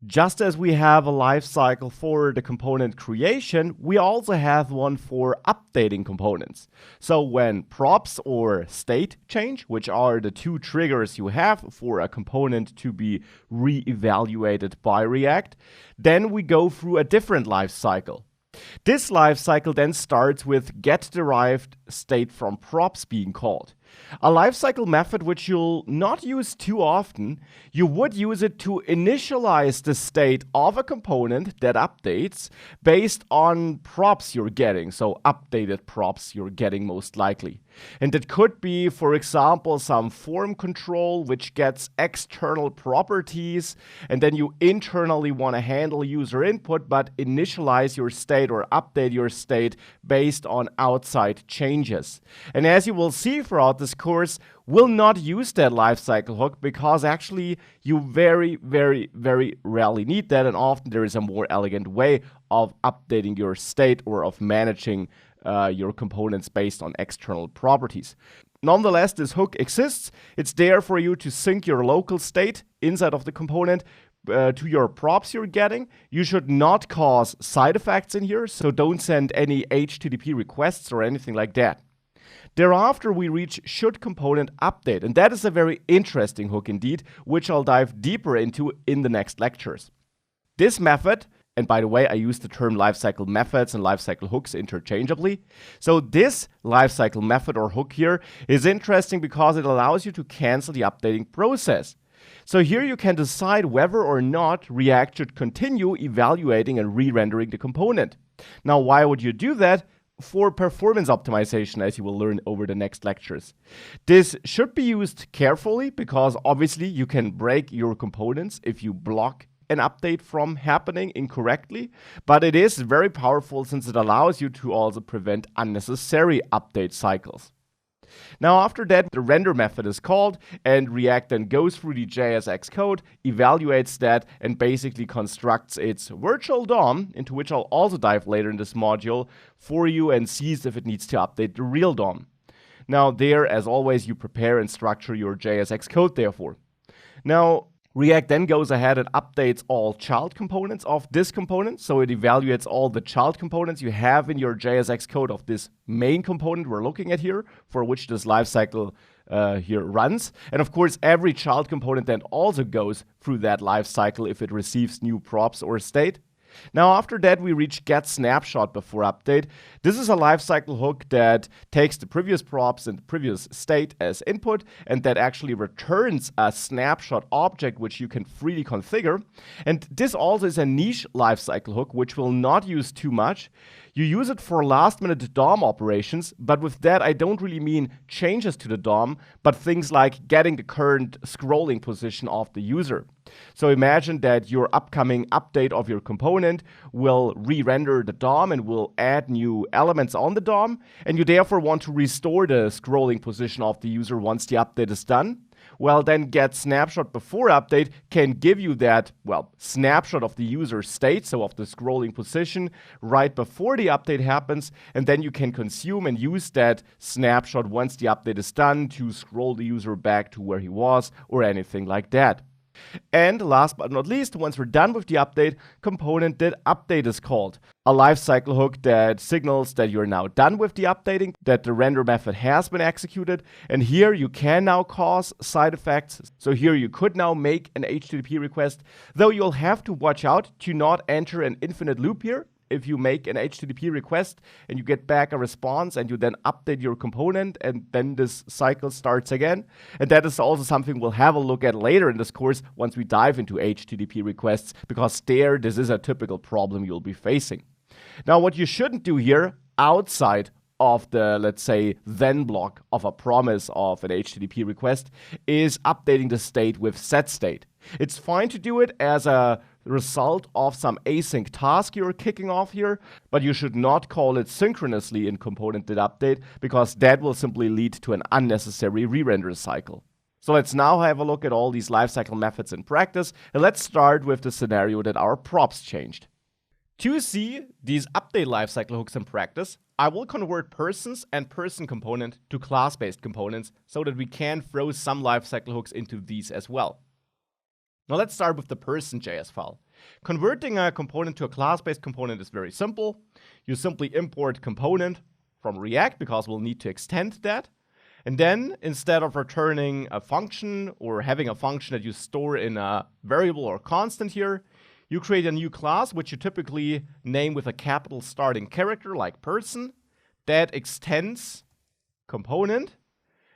Just as we have a life cycle for the component creation, we also have one for updating components. So when props or state change, which are the two triggers you have for a component to be re-evaluated by React, then we go through a different life cycle. This life cycle then starts with getDerivedState from props being called. A lifecycle method which you'll not use too often. You would use it to initialize the state of a component that updates based on props you're getting, so updated props you're getting most likely. And it could be, for example, some form control which gets external properties, and then you internally want to handle user input but initialize your state or update your state based on outside changes. And as you will see throughout this course, we'll not use that lifecycle hook because actually you very rarely need that, and often there is a more elegant way of updating your state or of managing your components based on external properties. Nonetheless, this hook exists. It's there for you to sync your local state inside of the component to your props you're getting. You should not cause side effects in here, so don't send any HTTP requests or anything like that. Thereafter, we reach shouldComponentUpdate, and that is a very interesting hook indeed, which I'll dive deeper into in the next lectures. This method, and by the way, I use the term lifecycle methods and lifecycle hooks interchangeably. So this lifecycle method or hook here is interesting because it allows you to cancel the updating process. So here you can decide whether or not React should continue evaluating and re-rendering the component. Now, why would you do that? For performance optimization, as you will learn over the next lectures. This should be used carefully because obviously you can break your components if you block an update from happening incorrectly, but it is very powerful since it allows you to also prevent unnecessary update cycles. Now after that, the render method is called, and React then goes through the JSX code, evaluates that, and basically constructs its virtual DOM, into which I'll also dive later in this module, for you and sees if it needs to update the real DOM. Now there, as always, you prepare and structure your JSX code therefore. Now, React then goes ahead and updates all child components of this component. So it evaluates all the child components you have in your JSX code of this main component we're looking at here, for which this lifecycle here runs. And of course, every child component then also goes through that lifecycle if it receives new props or state. Now after that, we reach getSnapshot before update. This is a lifecycle hook that takes the previous props and the previous state as input, and that actually returns a snapshot object which you can freely configure. And this also is a niche lifecycle hook which we'll not use too much. You use it for last-minute DOM operations, but with that I don't really mean changes to the DOM, but things like getting the current scrolling position of the user. So imagine that your upcoming update of your component will re-render the DOM and will add new elements on the DOM, and you therefore want to restore the scrolling position of the user once the update is done. Well, then getSnapshot before update can give you that, well, snapshot of the user state, so of the scrolling position, right before the update happens, and then you can consume and use that snapshot once the update is done to scroll the user back to where he was or anything like that. And last but not least, once we're done with the update, component.update is called. A lifecycle hook that signals that you're now done with the updating, that the render method has been executed, and here you can now cause side effects. So here you could now make an HTTP request, though you'll have to watch out to not enter an infinite loop here. If you make an HTTP request and you get back a response and you then update your component and then this cycle starts again. And that is also something we'll have a look at later in this course once we dive into HTTP requests, because this is a typical problem you'll be facing. Now, what you shouldn't do here outside of the, let's say, then block of a promise of an HTTP request is updating the state with setState. It's fine to do it as a result of some async task you're kicking off here, but you should not call it synchronously in component.update because that will simply lead to an unnecessary re-render cycle. So let's now have a look at all these lifecycle methods in practice, and let's start with the scenario that our props changed. To see these update lifecycle hooks in practice, I will convert persons and person component to class-based components so that we can throw some lifecycle hooks into these as well. Now let's start with the person.js file. Converting a component to a class-based component is very simple. You simply import component from React because we'll need to extend that. And then instead of returning a function or having a function that you store in a variable or constant here, you create a new class, which you typically name with a capital starting character like person, that extends component.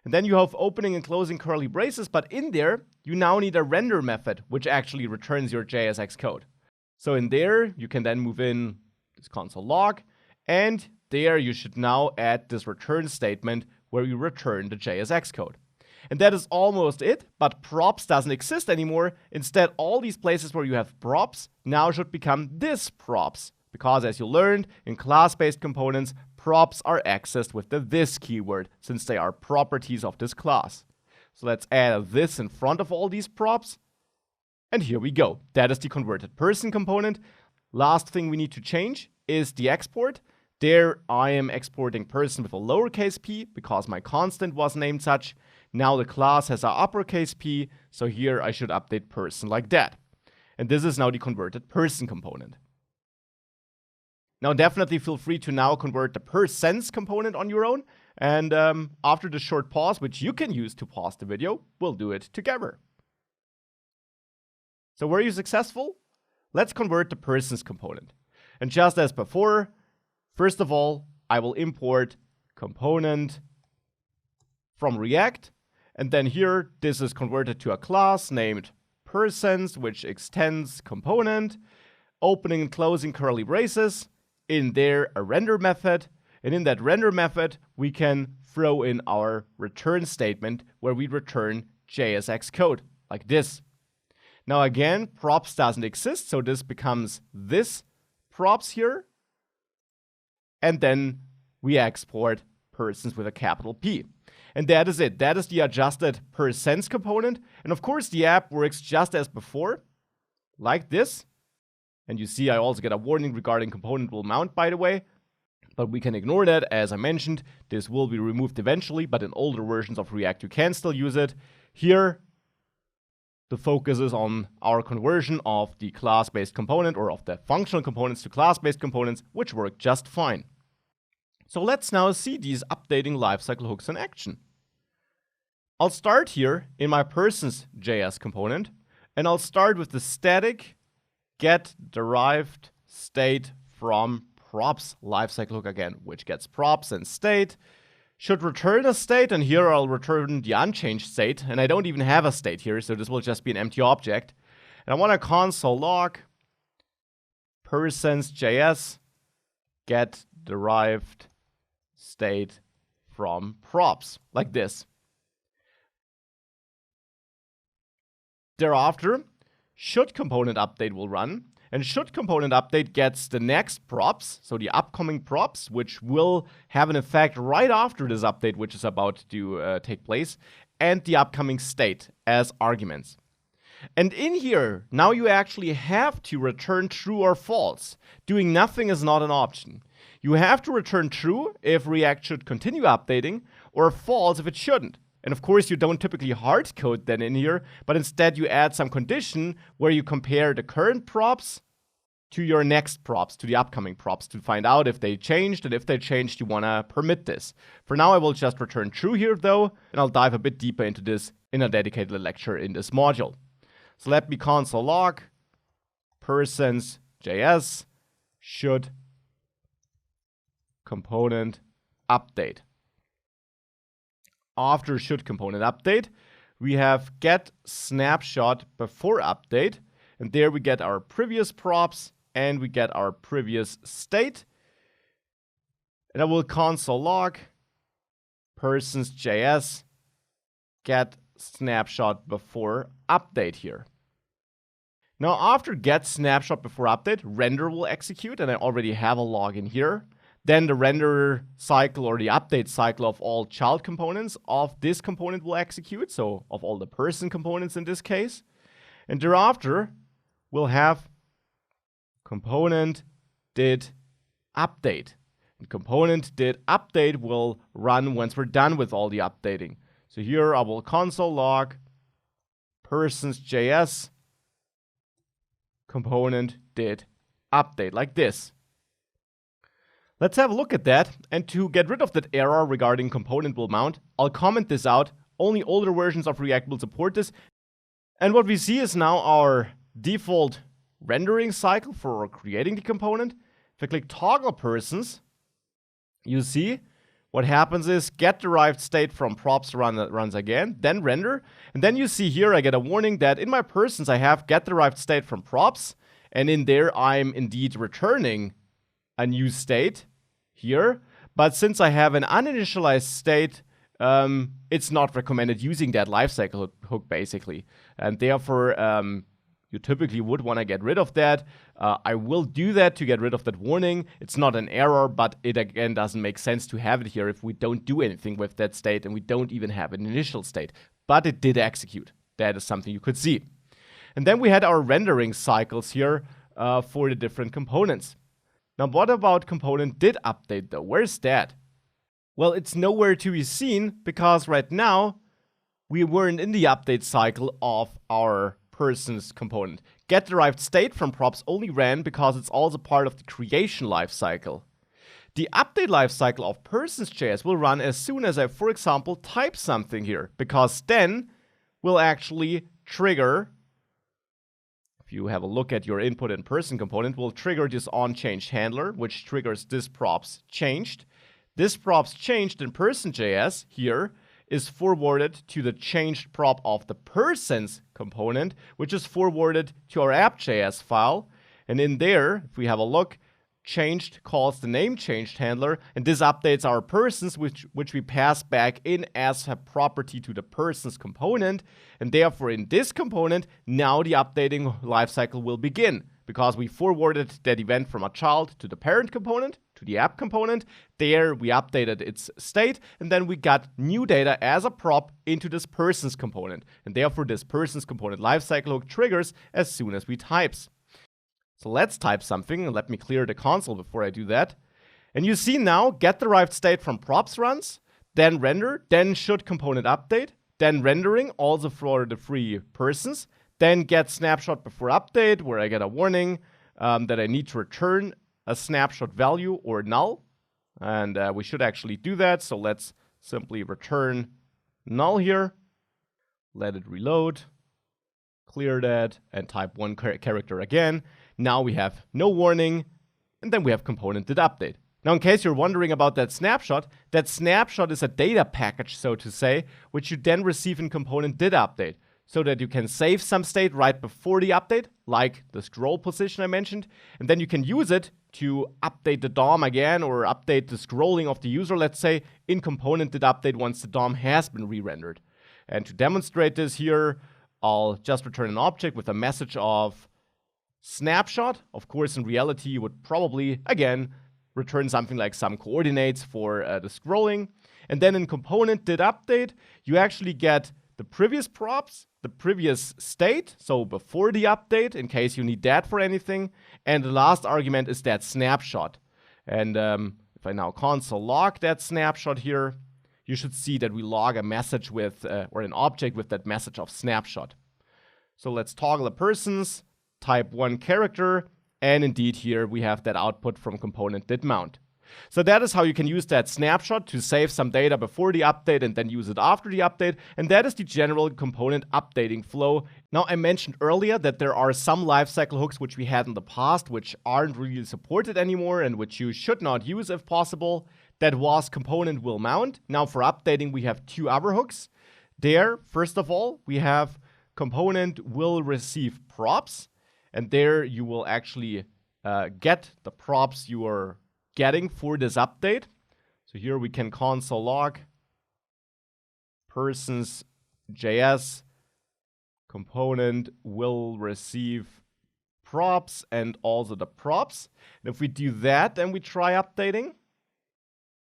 And then you have opening and closing curly braces, but in there, you now need a render method, which actually returns your JSX code. So in there, you can then move in this console log, and there you should now add this return statement where you return the JSX code. And that is almost it, but props doesn't exist anymore. Instead, all these places where you have props now should become this props. Because as you learned, in class-based components, props are accessed with the this keyword, since they are properties of this class. So let's add this in front of all these props. And here we go. That is the converted person component. Last thing we need to change is the export. There I am exporting person with a lowercase p because my constant was named such. Now the class has an uppercase p, so here I should update person like that. And this is now the converted person component. Now definitely feel free to now convert the percents component on your own. And after the short pause, which you can use to pause the video, we'll do it together. So were you successful? Let's convert the persons component. And just as before, first of all, I will import component from React. And then here, this is converted to a class named persons, which extends component, opening and closing curly braces. In there, a render method. And in that render method, we can throw in our return statement where we return JSX code, like this. Now again, props doesn't exist, so this becomes this props here. And then we export persons with a capital P. And that is it. That is the adjusted percents component. And of course, the app works just as before, like this. And you see I also get a warning regarding component will mount, by the way. But we can ignore that. As I mentioned, this will be removed eventually, but in older versions of React, you can still use it. Here, the focus is on our conversion of the class-based component or of the functional components to class-based components, which work just fine. So let's now see these updating lifecycle hooks in action. I'll start here in my persons.js component, and I'll start with the static get derived state from props lifecycle hook again, which gets props and state, should return a state, and here I'll return the unchanged state, and I don't even have a state here, so this will just be an empty object. And I want to console log persons.js get derived state from props, like this. Thereafter, should component update will run, and should component update gets the next props, so the upcoming props, which will have an effect right after this update, which is about to take place, and the upcoming state as arguments. And in here, now you actually have to return true or false. Doing nothing is not an option. You have to return true if React should continue updating, or false if it shouldn't. And of course, you don't typically hard code that in here, but instead you add some condition where you compare the current props to your next props, to the upcoming props, to find out if they changed, and if they changed, you want to permit this. For now, I will just return true here, though, and I'll dive a bit deeper into this in a dedicated lecture in this module. So let me console log persons.js should component update. After should component update, we have get snapshot before update, and there we get our previous props and we get our previous state. And I will console log persons.js get snapshot before update here. Now after get snapshot before update, render will execute, and I already have a log in here. Then the render cycle or the update cycle of all child components of this component will execute, so of all the person components in this case. And thereafter, we'll have component did update. And component did update will run once we're done with all the updating. So here I will console log persons.js component did update, like this. Let's have a look at that, and to get rid of that error regarding component will mount, I'll comment this out. Only older versions of React will support this. And what we see is now our default rendering cycle for creating the component. If I click toggle persons, you see what happens is get derived state from props runs again, then render. And then you see here I get a warning that in my persons I have get derived state from props. And in there I'm indeed returning a new state here. But since I have an uninitialized state, it's not recommended using that lifecycle hook basically. And therefore, you typically would want to get rid of that. I will do that to get rid of that warning. It's not an error, but it again doesn't make sense to have it here if we don't do anything with that state and we don't even have an initial state. But it did execute. That is something you could see. And then we had our rendering cycles here for the different components. Now, what about component did update though? Where's that? Well, it's nowhere to be seen because right now we weren't in the update cycle of our persons component. Get derived state from props only ran because it's also part of the creation lifecycle. The update lifecycle of persons.js will run as soon as I, for example, type something here, because then we'll actually trigger, if you have a look at your input in person component, will trigger this onChanged handler, which triggers this props changed. This props changed in person.js here is forwarded to the changed prop of the persons component, which is forwarded to our app.js file. And in there, if we have a look, changed calls the name changed handler, and this updates our persons, which we pass back in as a property to the persons component. And therefore, in this component, now the updating lifecycle will begin, because we forwarded that event from a child to the parent component, to the app component. There we updated its state, and then we got new data as a prop into this persons component. And therefore, this persons component lifecycle hook triggers as soon as we types. So let's type something, and let me clear the console before I do that. And you see now, get derived state from props runs, then render, then should component update, then rendering, also for the free persons, then get snapshot before update, where I get a warning that I need to return a snapshot value or null. And we should actually do that. So let's simply return null here. Let it reload. Clear that and type one character again. Now we have no warning. And then we have component did update. Now, in case you're wondering about that snapshot is a data package, so to say, which you then receive in component did update, so that you can save some state right before the update, like the scroll position I mentioned, and then you can use it to update the DOM again or update the scrolling of the user, let's say, in component did update once the DOM has been re-rendered. And to demonstrate this here, I'll just return an object with a message of snapshot. Of course, in reality, you would probably, again, return something like some coordinates for the scrolling. And then in component did update, you actually get the previous props, the previous state, so before the update, in case you need that for anything. And the last argument is that snapshot. And if I now console log that snapshot here, you should see that we log a message with, or an object with that message of snapshot. So let's toggle the persons, type one character, and indeed here we have that output from component did mount. So that is how you can use that snapshot to save some data before the update and then use it after the update. And that is the general component updating flow. Now, I mentioned earlier that there are some lifecycle hooks which we had in the past which aren't really supported anymore and which you should not use if possible. That was component will mount. Now for updating, we have two other hooks. There, first of all, we have component will receive props. And there you will actually get the props you are getting for this update. So here we can console log persons.js component will receive props and also the props. And if we do that and we try updating,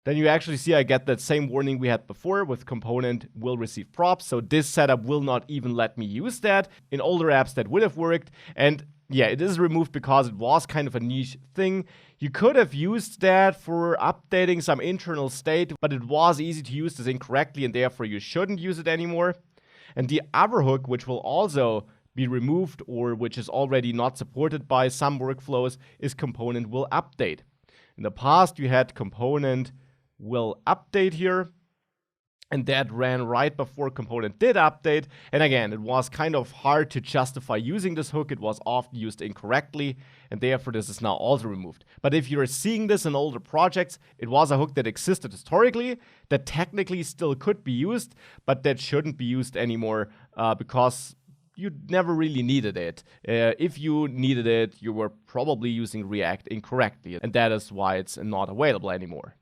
then you actually see I get that same warning we had before with component will receive props. So this setup will not even let me use that. In older apps that would have worked. And yeah, it is removed because it was kind of a niche thing. You could have used that for updating some internal state, but it was easy to use this incorrectly and therefore you shouldn't use it anymore. And the other hook, which will also be removed or which is already not supported by some workflows is component will update. In the past, you had component will update here, and that ran right before component did update. And again, it was kind of hard to justify using this hook. It was often used incorrectly, and therefore this is now also removed. But if you're seeing this in older projects, it was a hook that existed historically, that technically still could be used, but that shouldn't be used anymore because you never really needed it. If you needed it, you were probably using React incorrectly, and that is why it's not available anymore.